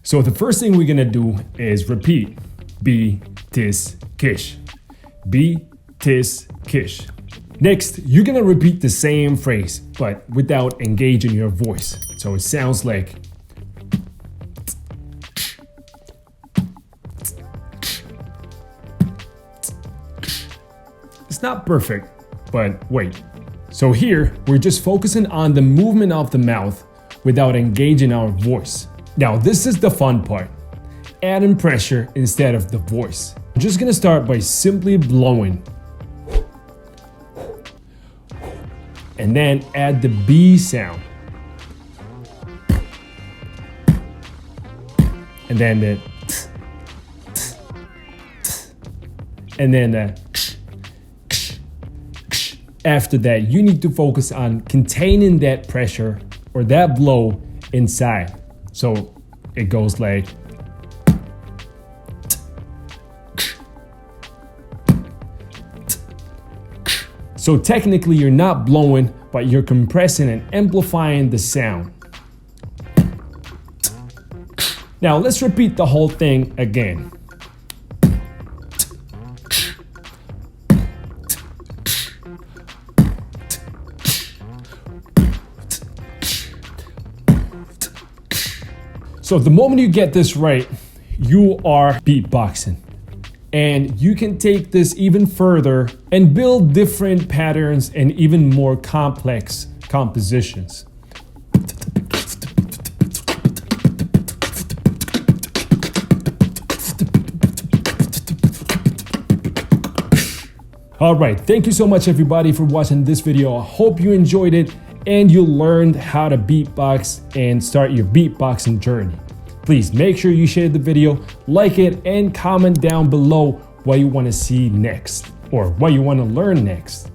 So the first thing we're gonna do is repeat be, tis, kish. Be, tis, kish. Next, you're gonna repeat the same phrase, but without engaging your voice. So it sounds like it's not perfect, but wait. So here, we're just focusing on the movement of the mouth without engaging our voice. Now, this is the fun part. Adding pressure instead of the voice. I'm just gonna start by simply blowing. And then add the B sound. And then the and then the after that, you need to focus on containing that pressure or that blow inside. So it goes like so technically you're not blowing, but you're compressing and amplifying the sound. Now let's repeat the whole thing again. So the moment you get this right, you are beatboxing. And you can take this even further and build different patterns and even more complex compositions. All right, thank you so much everybody for watching this video. I hope you enjoyed it and you learned how to beatbox and start your beatboxing journey. Please make sure you share the video, like it, and comment down below what you want to see next or what you want to learn next.